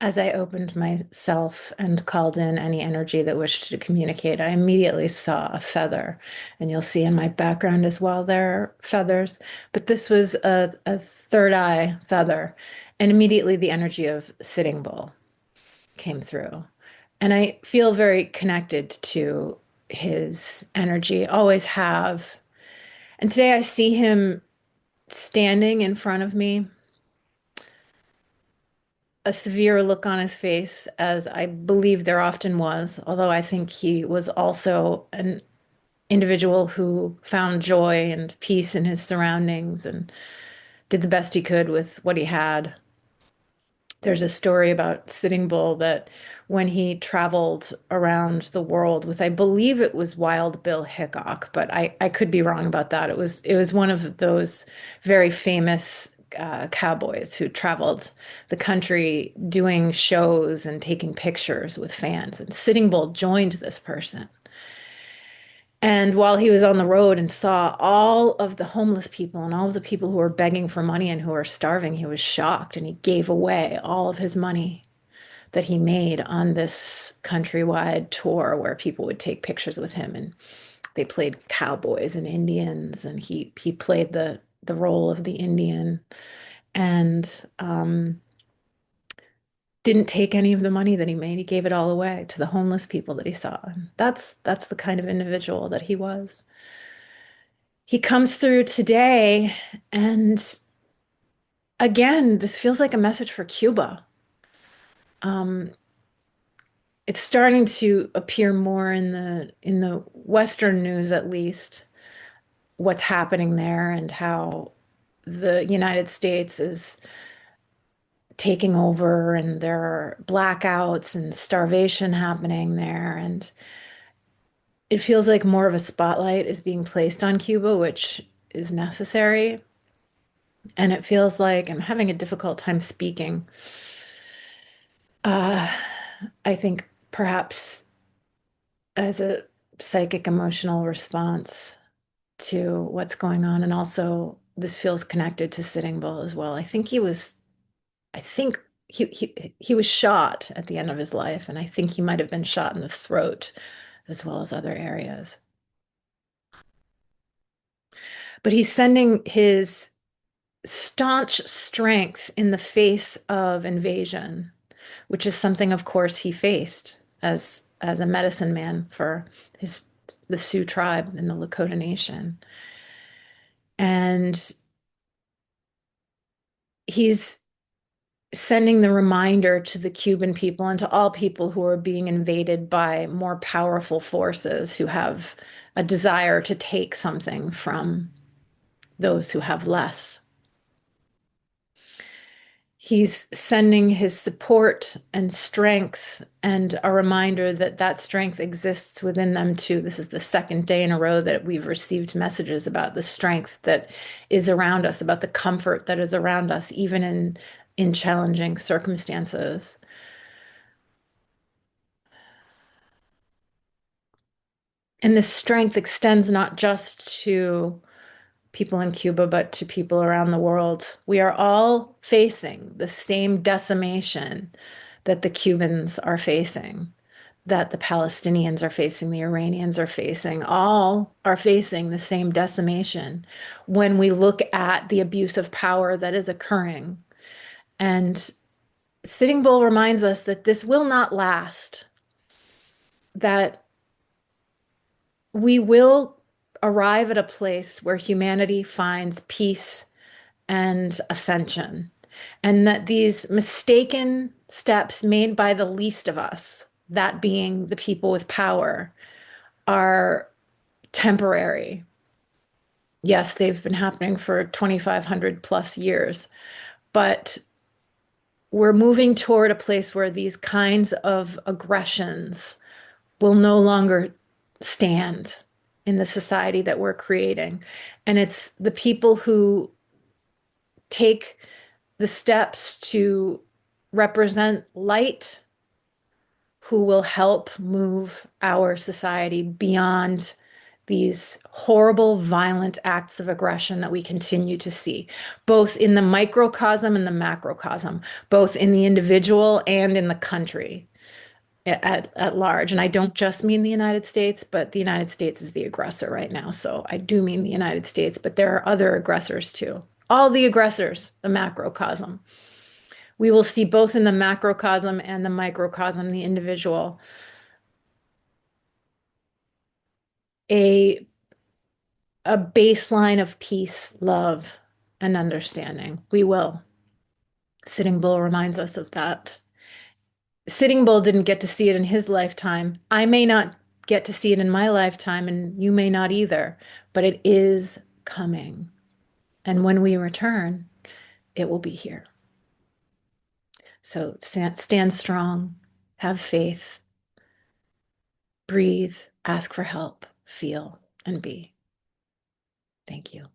As I opened myself and called in any energy that wished to communicate, I immediately saw a feather. And you'll see in my background as well, there are feathers. But this was a third eye feather. And immediately the energy of Sitting Bull came through. And I feel very connected to his energy, always have. And today I see him standing in front of me, a severe look on his face, as I believe there often was, although I think he was also an individual who found joy and peace in his surroundings and did the best he could with what he had. There's a story about Sitting Bull that when he traveled around the world with, I believe it was Wild Bill Hickok, but I could be wrong about that. It was one of those very famous cowboys who traveled the country doing shows and taking pictures with fans. And Sitting Bull joined this person. And while he was on the road and saw all of the homeless people and all of the people who were begging for money and who were starving, he was shocked and he gave away all of his money that he made on this countrywide tour where people would take pictures with him, and they played cowboys and Indians, and he played the role of the Indian, and didn't take any of the money that he made. He gave it all away to the homeless people that he saw. And that's the kind of individual that he was. He comes through today, and again, this feels like a message for Cuba. Um, it's starting to appear more in the Western news, at least, what's happening there and how the United States is taking over, and there are blackouts and starvation happening there, and it feels like more of a spotlight is being placed on Cuba, which is necessary. And it feels like I'm having a difficult time speaking. Uh, I think perhaps as a psychic emotional response to what's going on. And also, this feels connected to Sitting Bull as well. I think he was shot at the end of his life. And I think he might have been shot in the throat as well as other areas. But he's sending his staunch strength in the face of invasion, which is something, of course, he faced as a medicine man for his the Sioux tribe in the Lakota Nation. And he's sending the reminder to the Cuban people and to all people who are being invaded by more powerful forces who have a desire to take something from those who have less. He's sending his support and strength and a reminder that that strength exists within them too. This is the second day in a row that we've received messages about the strength that is around us, about the comfort that is around us, even in challenging circumstances. And this strength extends not just to people in Cuba, but to people around the world. We are all facing the same decimation that the Cubans are facing, that the Palestinians are facing, the Iranians are facing. All are facing the same decimation when we look at the abuse of power that is occurring. And Sitting Bull reminds us that this will not last, that we will arrive at a place where humanity finds peace and ascension, and that these mistaken steps made by the least of us, that being the people with power, are temporary. Yes, they've been happening for 2,500 plus years, but we're moving toward a place where these kinds of aggressions will no longer stand in the society that we're creating. And it's the people who take the steps to represent light who will help move our society beyond these horrible, violent acts of aggression that we continue to see, both in the microcosm and the macrocosm, both in the individual and in the country at large. And I don't just mean the United States, but the United States is the aggressor right now. So I do mean the United States, but there are other aggressors too. All the aggressors, the macrocosm. We will see both in the macrocosm and the microcosm, the individual, a a baseline of peace, love, and understanding. We will. Sitting Bull reminds us of that. Sitting Bull didn't get to see it in his lifetime. I may not get to see it in my lifetime, and you may not either, but it is coming. And when we return, it will be here. So stand strong, have faith, breathe, ask for help, feel, and be. Thank you.